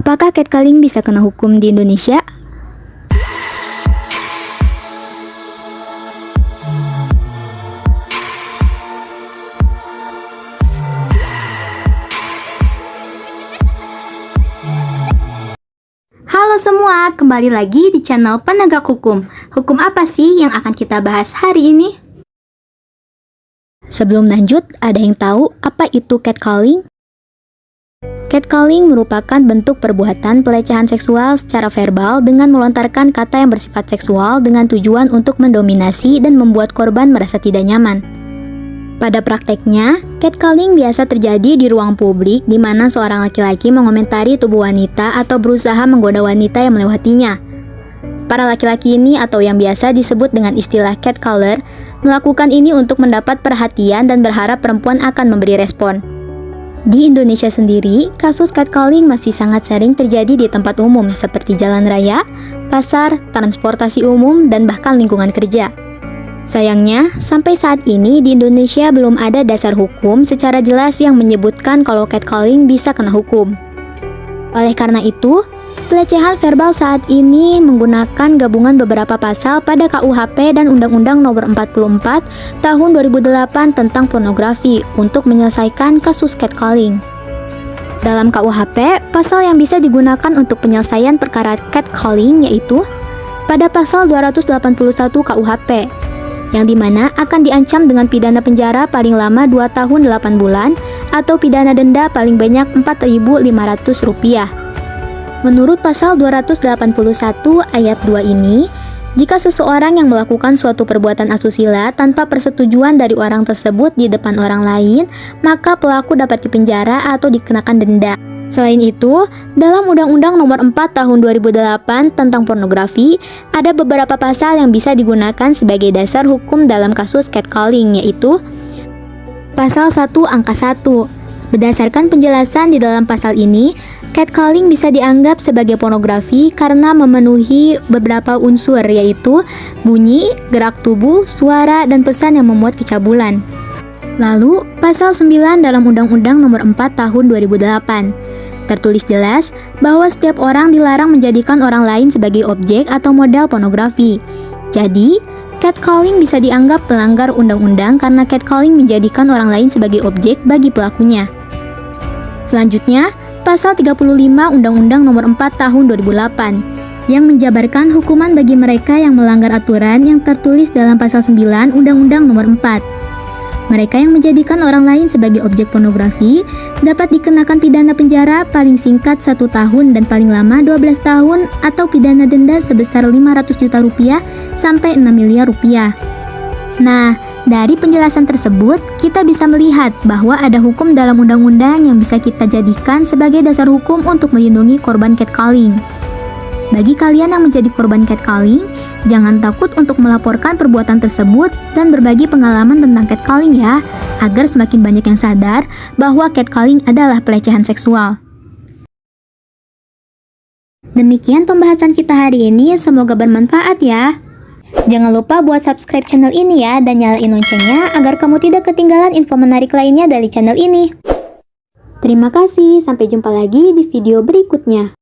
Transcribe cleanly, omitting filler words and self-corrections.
Apakah catcalling bisa kena hukum di Indonesia? Halo semua, kembali lagi di channel Penegak Hukum. Hukum apa sih yang akan kita bahas hari ini? Sebelum lanjut, ada yang tahu apa itu catcalling? Catcalling merupakan bentuk perbuatan pelecehan seksual secara verbal dengan melontarkan kata yang bersifat seksual dengan tujuan untuk mendominasi dan membuat korban merasa tidak nyaman. Pada prakteknya, catcalling biasa terjadi di ruang publik di mana seorang laki-laki mengomentari tubuh wanita atau berusaha menggoda wanita yang melewatinya. Para laki-laki ini atau yang biasa disebut dengan istilah catcaller melakukan ini untuk mendapat perhatian dan berharap perempuan akan memberi respon. Di Indonesia sendiri, kasus catcalling masih sangat sering terjadi di tempat umum seperti jalan raya, pasar, transportasi umum, dan bahkan lingkungan kerja. Sayangnya, sampai saat ini di Indonesia belum ada dasar hukum secara jelas yang menyebutkan kalau catcalling bisa kena hukum. Oleh karena itu, pelecehan verbal saat ini menggunakan gabungan beberapa pasal pada KUHP dan Undang-Undang Nomor 44 Tahun 2008 tentang pornografi untuk menyelesaikan kasus catcalling. Dalam KUHP, pasal yang bisa digunakan untuk penyelesaian perkara catcalling yaitu pada pasal 281 KUHP, yang dimana akan diancam dengan pidana penjara paling lama 2 tahun 8 bulan atau pidana denda paling banyak Rp4.500. Menurut pasal 281 ayat 2 ini, jika seseorang yang melakukan suatu perbuatan asusila tanpa persetujuan dari orang tersebut di depan orang lain, maka pelaku dapat dipenjara atau dikenakan denda. Selain itu, dalam Undang-Undang Nomor 4 Tahun 2008 tentang pornografi, ada beberapa pasal yang bisa digunakan sebagai dasar hukum dalam kasus catcalling, yaitu Pasal 1 Angka 1. Berdasarkan penjelasan di dalam pasal ini, catcalling bisa dianggap sebagai pornografi karena memenuhi beberapa unsur, yaitu bunyi, gerak tubuh, suara, dan pesan yang memuat kecabulan. Lalu, pasal 9 dalam Undang-Undang Nomor 4 Tahun 2008 tertulis jelas bahwa setiap orang dilarang menjadikan orang lain sebagai objek atau modal pornografi. Jadi, catcalling bisa dianggap pelanggar undang-undang karena catcalling menjadikan orang lain sebagai objek bagi pelakunya. Selanjutnya, pasal 35 Undang-Undang Nomor 4 Tahun 2008 yang menjabarkan hukuman bagi mereka yang melanggar aturan yang tertulis dalam pasal 9 Undang-Undang Nomor 4. Mereka yang menjadikan orang lain sebagai objek pornografi dapat dikenakan pidana penjara paling singkat 1 tahun dan paling lama 12 tahun atau pidana denda sebesar Rp500 juta sampai Rp6 miliar. Nah, dari penjelasan tersebut, kita bisa melihat bahwa ada hukum dalam undang-undang yang bisa kita jadikan sebagai dasar hukum untuk melindungi korban catcalling. Bagi kalian yang menjadi korban catcalling, jangan takut untuk melaporkan perbuatan tersebut dan berbagi pengalaman tentang catcalling ya, agar semakin banyak yang sadar bahwa catcalling adalah pelecehan seksual. Demikian pembahasan kita hari ini, semoga bermanfaat ya. Jangan lupa buat subscribe channel ini ya dan nyalain loncengnya agar kamu tidak ketinggalan info menarik lainnya dari channel ini. Terima kasih, sampai jumpa lagi di video berikutnya.